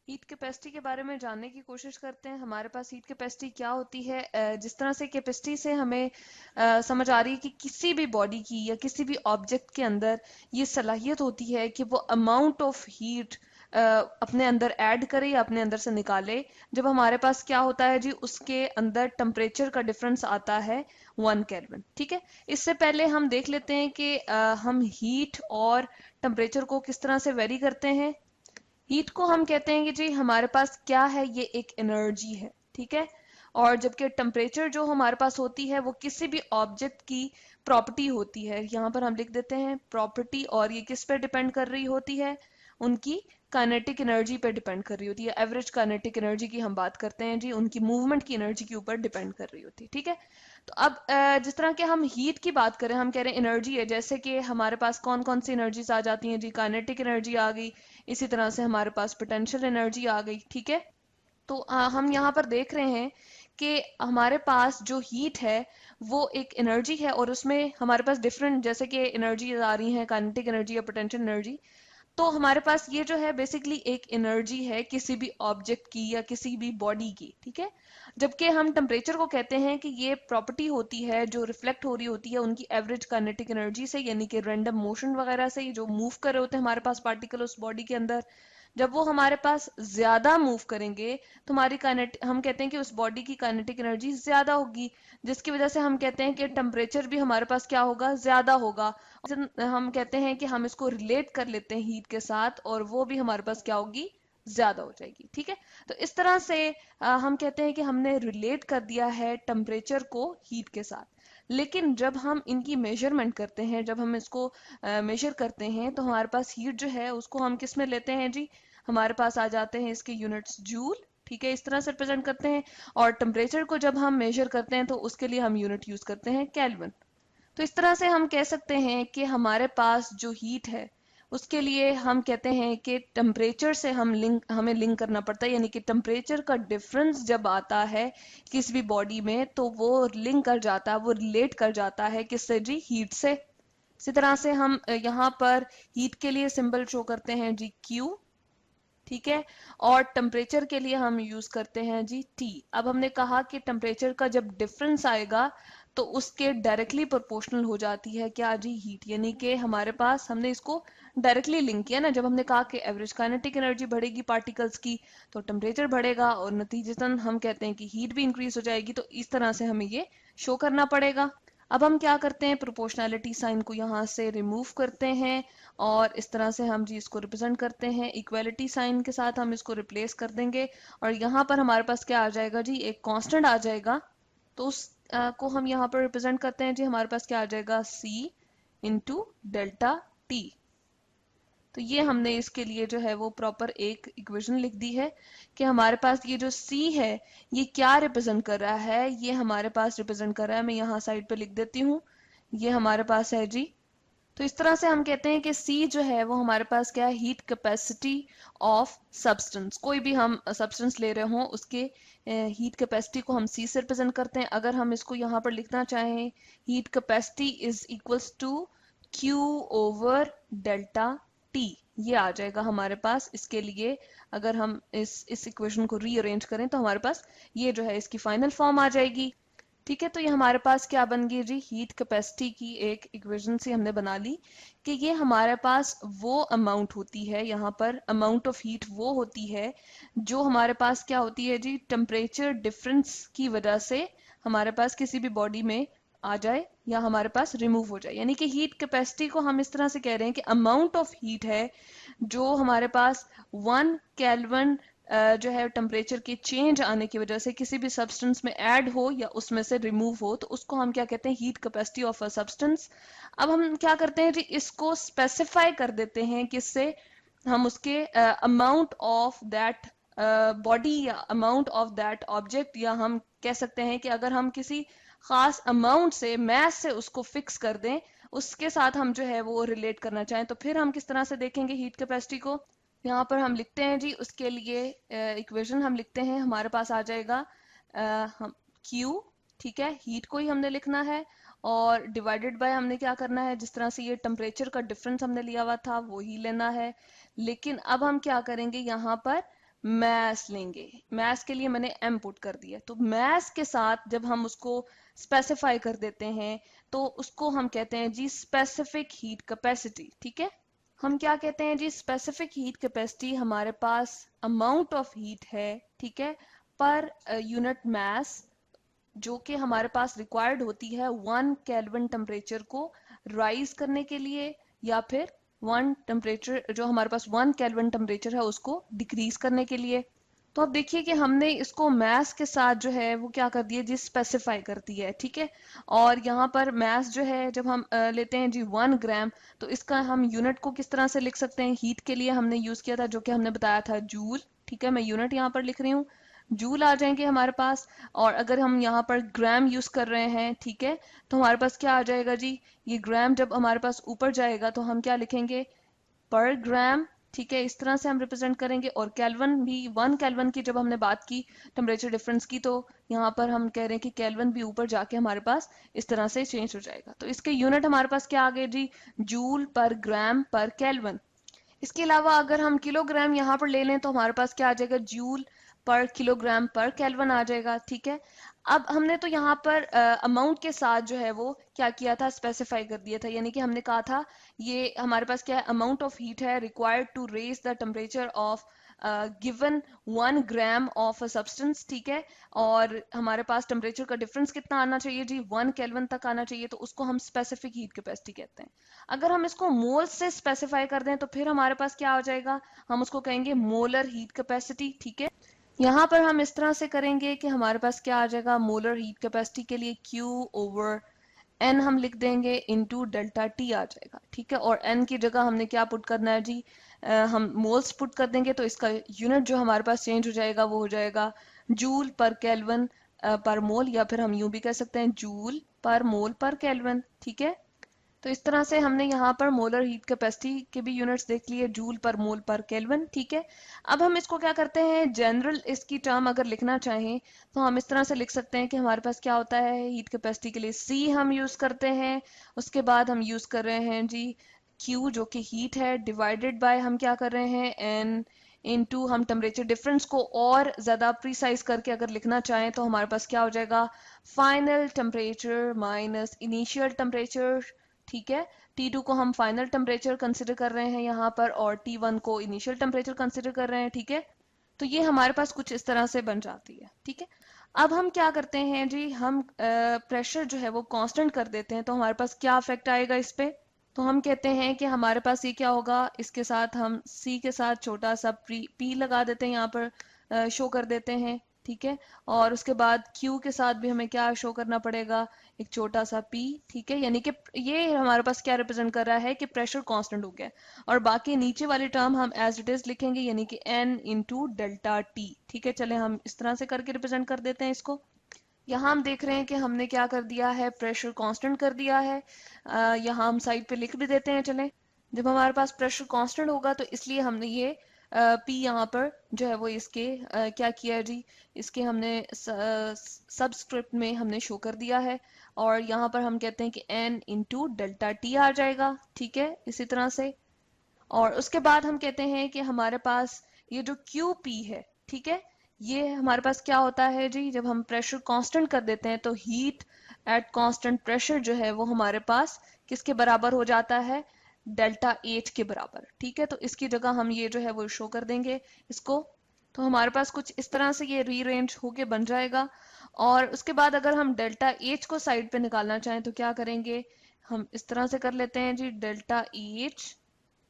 Heat capacity के बारे में जानने की कोशिश करते हैं। हमारे पास हीट कैपेसिटी क्या होती है। जिस तरह से कैपेसिटी से हमें समझ आ रही है कि किसी भी बॉडी की या किसी भी ऑब्जेक्ट के अंदर ये सलाहियत होती है कि वो अमाउंट ऑफ हीट अपने अंदर ऐड करे या अपने अंदर से निकाले। जब हमारे पास क्या होता है जी, उसके अंदर टेम्परेचर का डिफरेंस आता है 1 केल्विन। ठीक है, इससे पहले हम देख लेते हैं कि हम हीट और टेम्परेचर को किस तरह से वेरी करते हैं। हीट को हम कहते हैं कि जी हमारे पास क्या है, ये एक एनर्जी है। ठीक है, और जबकि टेम्परेचर जो हमारे पास होती है वो किसी भी ऑब्जेक्ट की प्रॉपर्टी होती है। यहाँ पर हम लिख देते हैं प्रॉपर्टी, और ये किस पे डिपेंड कर रही होती है, उनकी काइनेटिक एनर्जी पे डिपेंड कर रही होती है। एवरेज काइनेटिक एनर्जी की हम बात करते हैं जी, उनकी मूवमेंट की एनर्जी के ऊपर डिपेंड कर रही होती है। ठीक है, तो अब जिस तरह के हम हीट की बात करें, हम कह रहे हैं एनर्जी है, जैसे कि हमारे पास कौन कौन सी एनर्जीज आ जाती हैं जी, काइनेटिक एनर्जी आ गई, इसी तरह से हमारे पास पोटेंशियल एनर्जी आ गई। ठीक है, तो हम यहाँ पर देख रहे हैं कि हमारे पास जो हीट है वो एक एनर्जी है, और उसमें हमारे पास डिफरेंट जैसे कि एनर्जी आ रही है, काइनेटिक एनर्जी या पोटेंशियल एनर्जी। तो हमारे पास ये जो है बेसिकली एक एनर्जी है किसी भी ऑब्जेक्ट की या किसी भी बॉडी की। ठीक है, जबकि हम टेम्परेचर को कहते हैं कि ये प्रॉपर्टी होती है जो रिफ्लेक्ट हो रही होती है उनकी एवरेज काइनेटिक एनर्जी से, यानी कि रैंडम मोशन वगैरह से, जो मूव कर रहे होते हैं हमारे पास पार्टिकल उस बॉडी के अंदर। जब वो हमारे पास ज्यादा मूव करेंगे तो हमारी काइनेट हम कहते हैं कि उस बॉडी की काइनेटिक एनर्जी ज्यादा होगी, जिसकी वजह से हम कहते हैं कि टेम्परेचर भी हमारे पास क्या होगा, ज्यादा होगा। हम कहते हैं कि हम इसको रिलेट कर लेते हैं हीट के साथ, और वो भी हमारे पास क्या होगी, ज्यादा हो जाएगी। ठीक है, तो इस तरह से हम कहते हैं कि हमने रिलेट कर दिया है टेम्परेचर को हीट के साथ। लेकिन जब हम इनकी मेजरमेंट करते हैं, जब हम इसको मेजर करते हैं, तो हमारे पास हीट जो है उसको हम किस में लेते हैं जी, हमारे पास आ जाते हैं इसके यूनिट्स जूल। ठीक है, इस तरह से रिप्रेजेंट करते हैं। और टेम्परेचर को जब हम मेजर करते हैं तो उसके लिए हम यूनिट यूज करते हैं केल्विन। तो इस तरह से हम कह सकते हैं कि हमारे पास जो हीट है उसके लिए हम कहते हैं कि टेम्परेचर से हमें लिंक करना पड़ता है, यानी कि टेम्परेचर का डिफरेंस जब आता है किसी भी बॉडी में तो वो लिंक कर जाता है, वो रिलेट कर जाता है किससे जी, हीट से। इसी तरह से हम यहाँ पर हीट के लिए सिंबल शो करते हैं जी क्यू। ठीक है, और टेम्परेचर के लिए हम यूज करते हैं जी टी। अब हमने कहा कि टेम्परेचर का जब डिफरेंस आएगा तो उसके डायरेक्टली प्रोपोर्शनल हो जाती है क्या जी, हीट। यानी कि हमारे पास हमने इसको डायरेक्टली लिंक किया ना, जब हमने कहा कि एवरेज काइनेटिक एनर्जी बढ़ेगी पार्टिकल्स की तो टेम्परेचर बढ़ेगा, और नतीजतन हम कहते हैं कि हीट भी इंक्रीज हो जाएगी। तो इस तरह से हमें ये शो करना पड़ेगा। अब हम क्या करते हैं, प्रोपोर्शनैलिटी साइन को यहाँ से रिमूव करते हैं, और इस तरह से हम जी इसको रिप्रेजेंट करते हैं इक्वालिटी साइन के साथ, हम इसको रिप्लेस कर देंगे। और यहाँ पर हमारे पास क्या आ जाएगा जी, एक कांस्टेंट आ जाएगा। तो उस को हम यहाँ पर रिप्रेजेंट करते हैं जी, हमारे पास क्या आ जाएगा, C इंटू डेल्टा टी। तो ये हमने इसके लिए जो है वो प्रॉपर एक इक्वेशन लिख दी है कि हमारे पास ये जो C है ये क्या रिप्रेजेंट कर रहा है, ये हमारे पास रिप्रेजेंट कर रहा है, मैं यहाँ साइड पे लिख देती हूँ, ये हमारे पास है जी। तो इस तरह से हम कहते हैं कि C जो है वो हमारे पास क्या है, हीट कैपेसिटी ऑफ सब्सटेंस। कोई भी हम सब्सटेंस ले रहे हो उसके हीट कैपेसिटी को हम C से रिप्रेजेंट करते हैं। अगर हम इसको यहाँ पर लिखना चाहें, heat capacity is equals to Q over delta T, ये आ जाएगा हमारे पास। इसके लिए अगर हम इस इक्वेशन को रीअरेंज करें तो हमारे पास ये जो है इसकी फाइनल फॉर्म आ जाएगी। ठीक है, तो ये हमारे पास क्या बन गई जी, हीट कैपेसिटी की एक इक्वेशन से हमने बना ली कि ये हमारे पास वो अमाउंट होती है, यहाँ पर अमाउंट ऑफ हीट वो होती है जो हमारे पास क्या होती है जी, टेम्परेचर डिफरेंस की वजह से हमारे पास किसी भी बॉडी में आ जाए या हमारे पास रिमूव हो जाए। यानी कि हीट कैपेसिटी को हम इस तरह से कह रहे हैं कि अमाउंट ऑफ हीट है जो हमारे पास 1 केल्विन जो है टेम्परेचर के चेंज आने की वजह से किसी भी सब्सटेंस में ऐड हो या उसमें से रिमूव हो, तो उसको हम क्या कहते हैं, heat capacity of a substance. अब हम क्या करते हैं जी, इसको स्पेसिफाई कर देते हैं किससे, हम उसके अमाउंट ऑफ दैट बॉडी या अमाउंट ऑफ दैट ऑब्जेक्ट, या हम कह सकते हैं कि अगर हम किसी खास अमाउंट से, मैस से उसको फिक्स कर दें, उसके साथ हम जो है वो रिलेट करना चाहें, तो फिर हम किस तरह से देखेंगे हीट कैपेसिटी को। यहाँ पर हम लिखते हैं जी, उसके लिए इक्वेशन हम लिखते हैं, हमारे पास आ जाएगा हम Q। ठीक है, हीट को ही हमने लिखना है, और डिवाइडेड बाय हमने क्या करना है, जिस तरह से ये टेम्परेचर का डिफरेंस हमने लिया हुआ था वो ही लेना है। लेकिन अब हम क्या करेंगे, यहाँ पर मैस लेंगे। मैस के लिए मैंने m पुट कर दिया, तो मैस के साथ जब हम उसको स्पेसिफाई कर देते हैं तो उसको हम कहते हैं जी स्पेसिफिक हीट कैपेसिटी। ठीक है, हम क्या कहते हैं जी, स्पेसिफिक हीट कैपेसिटी हमारे पास अमाउंट ऑफ हीट है, ठीक है, पर यूनिट मास, जो कि हमारे पास रिक्वायर्ड होती है 1 केल्विन टेम्परेचर को राइज करने के लिए, या फिर 1 टेम्परेचर जो हमारे पास 1 केल्विन टेम्परेचर है उसको डिक्रीज करने के लिए। तो अब देखिए कि हमने इसको मैस के साथ जो है वो क्या कर दिया जी, स्पेसिफाई कर दिया है। ठीक है, और यहाँ पर मैस जो है जब हम लेते हैं जी 1 ग्राम, तो इसका हम यूनिट को किस तरह से लिख सकते हैं, हीट के लिए हमने यूज किया था जो कि हमने बताया था जूल। ठीक है, मैं यूनिट यहाँ पर लिख रही हूँ, जूल आ जाएंगे हमारे पास। और अगर हम यहाँ पर ग्राम यूज कर रहे हैं, ठीक है, तो हमारे पास क्या आ जाएगा जी, ये ग्राम जब हमारे पास ऊपर जाएगा तो हम क्या लिखेंगे, पर ग्राम। ठीक है, इस तरह से हम रिप्रेजेंट करेंगे। और केल्विन भी, 1 केल्विन की जब हमने बात की टेम्परेचर डिफरेंस की, तो यहाँ पर हम कह रहे हैं कि केल्विन भी ऊपर जाके हमारे पास इस तरह से चेंज हो जाएगा। तो इसके यूनिट हमारे पास क्या आ गए जी, जूल पर ग्राम पर केल्विन। इसके अलावा अगर हम किलोग्राम यहाँ पर ले लें तो हमारे पास क्या आ जाएगा, जूल पर किलोग्राम पर केल्विन आ जाएगा। ठीक है, अब हमने तो यहाँ पर अमाउंट के साथ जो है वो क्या किया था, स्पेसिफाई कर दिया था, यानी कि हमने कहा था ये हमारे पास क्या है, अमाउंट ऑफ हीट है required to raise the temperature of given 1 gram of a substance. ठीक है, और हमारे पास टेम्परेचर का डिफरेंस कितना आना चाहिए जी, 1 केल्विन तक आना चाहिए, तो उसको हम स्पेसिफिक हीट कैपेसिटी कहते हैं। अगर हम इसको मोल से स्पेसिफाई कर दें तो फिर हमारे पास क्या हो जाएगा, हम उसको कहेंगे मोलर हीट कैपेसिटी। ठीक है, यहाँ पर हम इस तरह से करेंगे कि हमारे पास क्या आ जाएगा, मोलर हीट कैपेसिटी के लिए Q ओवर N हम लिख देंगे इंटू डेल्टा T आ जाएगा। ठीक है, और N की जगह हमने क्या पुट करना है जी, हम मोल्स पुट कर देंगे, तो इसका यूनिट जो हमारे पास चेंज हो जाएगा वो हो जाएगा जूल पर केल्विन पर मोल, या फिर हम यूं भी कह सकते हैं जूल पर मोल पर केल्विन। ठीक है, तो इस तरह से हमने यहाँ पर मोलर हीट कैपेसिटी के भी यूनिट्स देख लिए, जूल पर मोल पर केल्विन। ठीक है, अब हम इसको क्या करते हैं, जनरल इसकी टर्म अगर लिखना चाहें तो हम इस तरह से लिख सकते हैं कि हमारे पास क्या होता है, हीट कैपेसिटी के लिए C हम यूज करते हैं, उसके बाद हम यूज कर रहे हैं जी Q जो कि हीट है, डिवाइडेड बाय हम क्या कर रहे हैं N इनटू, हम टेम्परेचर डिफरेंस को और ज्यादा प्रिसाइज करके अगर लिखना चाहें तो हमारे पास क्या हो जाएगा, final temperature minus initial temperature. ठीक है, T2 को हम फाइनल टेम्परेचर कंसिडर कर रहे हैं यहाँ पर, और T1 को इनिशियल टेम्परेचर कंसिडर कर रहे हैं। ठीक है, तो ये हमारे पास कुछ इस तरह से बन जाती है। ठीक है, अब हम क्या करते हैं जी, हम प्रेशर जो है वो कांस्टेंट कर देते हैं, तो हमारे पास क्या इफेक्ट आएगा इस पे, तो हम कहते हैं कि हमारे पास ये क्या होगा, इसके साथ हम C के साथ छोटा सा P लगा देते हैं, यहाँ पर शो कर देते हैं। ठीक है, और उसके बाद Q के साथ भी हमें क्या शो करना पड़ेगा, एक छोटा सा P। ठीक है, यानी कि ये हमारे पास क्या रिप्रेजेंट कर रहा है कि प्रेशर कांस्टेंट हो गया, और बाकी नीचे वाली टर्म हम एज इट इज लिखेंगे, यानी कि N इंटू डेल्टा T। ठीक है, चले हम इस तरह से करके रिप्रेजेंट कर देते हैं इसको। यहाँ हम देख रहे हैं कि हमने क्या कर दिया है, प्रेशर कांस्टेंट कर दिया है। यहाँ हम साइड पे लिख भी देते हैं। चलें, जब हमारे पास प्रेशर कांस्टेंट होगा तो इसलिए हमने ये P यहाँ पर जो है वो इसके क्या किया जी, इसके हमने सबस्क्रिप्ट में हमने शो कर दिया है, और यहाँ पर हम कहते हैं कि N इंटू डेल्टा T आ जाएगा। ठीक है, इसी तरह से। और उसके बाद हम कहते हैं कि हमारे पास ये जो QP है, ठीक है, ये हमारे पास क्या होता है जी, जब हम प्रेशर कांस्टेंट कर देते हैं तो हीट एट कांस्टेंट प्रेशर जो है वो हमारे पास किसके बराबर हो जाता है, डेल्टा H के बराबर। ठीक है, तो इसकी जगह हम ये जो है वो शो कर देंगे इसको, तो हमारे पास कुछ इस तरह से ये रीअरेंज होके बन जाएगा। और उसके बाद अगर हम डेल्टा H को साइड पे निकालना चाहें तो क्या करेंगे, हम इस तरह से कर लेते हैं जी, डेल्टा H,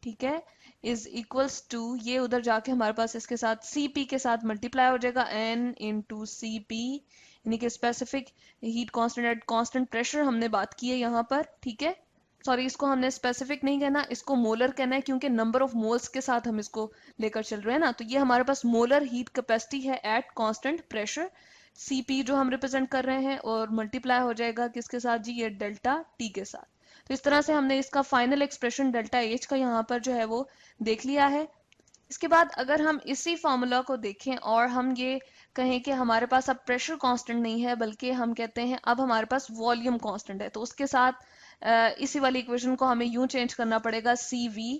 ठीक है, इज इक्वल्स टू, ये उधर जाके हमारे पास इसके साथ Cp के साथ मल्टीप्लाई हो जाएगा, N इंटू Cp, यानी कि specific heat constant at constant pressure हमने बात की है यहाँ पर। ठीक है, सॉरी, इसको हमने स्पेसिफिक नहीं कहना, इसको मोलर कहना है, क्योंकि नंबर ऑफ मोल्स के साथ हम इसको लेकर चल रहे हैं ना। तो ये हमारे पास मोलर हीट कैपेसिटी है एट कांस्टेंट प्रेशर, Cp जो हम रिप्रेजेंट कर रहे हैं, और मल्टीप्लाई हो जाएगा किसके साथ जी, ये डेल्टा T के साथ। तो इस तरह से हमने इसका फाइनल एक्सप्रेशन डेल्टा H का यहाँ पर जो है वो देख लिया है। इसके बाद अगर हम इसी फॉर्मूला को देखें और हम ये कहें कि हमारे पास अब प्रेशर कांस्टेंट नहीं है, बल्कि हम कहते हैं अब हमारे पास वॉल्यूम कांस्टेंट है, तो उसके साथ इसी वाली इक्वेशन को हमें यूं चेंज करना पड़ेगा, CV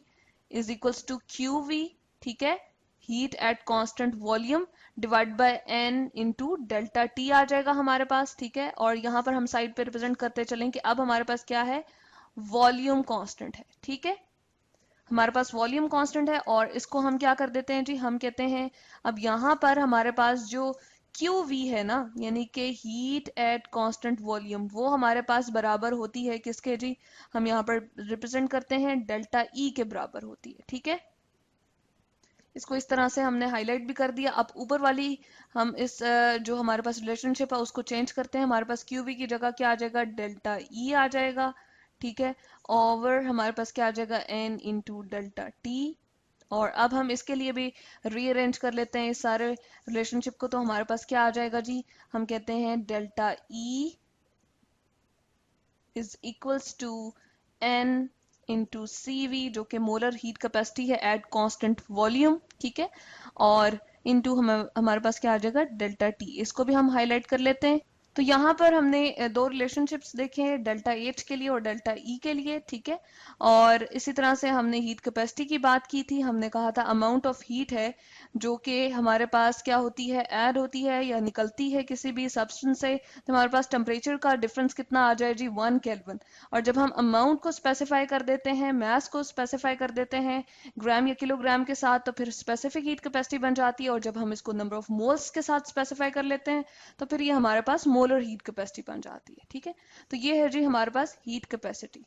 is equals to QV। ठीक है, heat at constant volume divide by n into delta T आ जाएगा हमारे पास, ठीक है। और यहाँ पर हम साइड पे रिप्रेजेंट करते चलें कि अब हमारे पास क्या है, वॉल्यूम कांस्टेंट है, ठीक है। हमारे पास वॉल्यूम कांस्टेंट है और इसको हम क्या कर देते हैं जी, हम कहते हैं अब यहाँ पर हमारे पास जो QV है ना, यानी कि हीट एट कांस्टेंट वॉल्यूम, वो हमारे पास बराबर होती है किसके जी, हम यहाँ पर रिप्रेजेंट करते हैं डेल्टा E के बराबर होती है, ठीक है। इसको इस तरह से हमने हाईलाइट भी कर दिया। अब ऊपर वाली हम इस जो हमारे पास रिलेशनशिप है उसको चेंज करते हैं। हमारे पास QV की जगह क्या आ जाएगा, डेल्टा E आ जाएगा, ठीक है। ओवर हमारे पास क्या आ जाएगा, N इंटू डेल्टा T। और अब हम इसके लिए भी रीअरेंज कर लेते हैं इस सारे रिलेशनशिप को। तो हमारे पास क्या आ जाएगा जी, हम कहते हैं delta E is equals to N into CV, जो कि मोलर हीट कैपेसिटी है एट कांस्टेंट वॉल्यूम, ठीक है। और इंटू हमारे पास क्या आ जाएगा, डेल्टा T। इसको भी हम हाईलाइट कर लेते हैं। तो यहाँ पर हमने दो रिलेशनशिप्स देखे हैं, डेल्टा H के लिए और डेल्टा E के लिए, ठीक है। और इसी तरह से हमने हीट कैपेसिटी की बात की थी। हमने कहा था अमाउंट ऑफ हीट है जो कि हमारे पास क्या होती है, ऐड होती है या निकलती है किसी भी सब्सटेंस से। तो हमारे पास टेम्परेचर का डिफरेंस कितना आ जाए जी, 1 केल्विन। और जब हम अमाउंट को स्पेसिफाई कर देते हैं, मास को स्पेसिफाई कर देते हैं ग्राम या किलोग्राम के साथ, तो फिर स्पेसिफिक हीट कैपेसिटी बन जाती है। और जब हम इसको नंबर ऑफ मोल्स के साथ स्पेसिफाई कर लेते हैं तो फिर ये हमारे पास मोलर हीट कैपेसिटी बन जाती है, ठीक है। तो ये है जी हमारे पास हीट कैपेसिटी।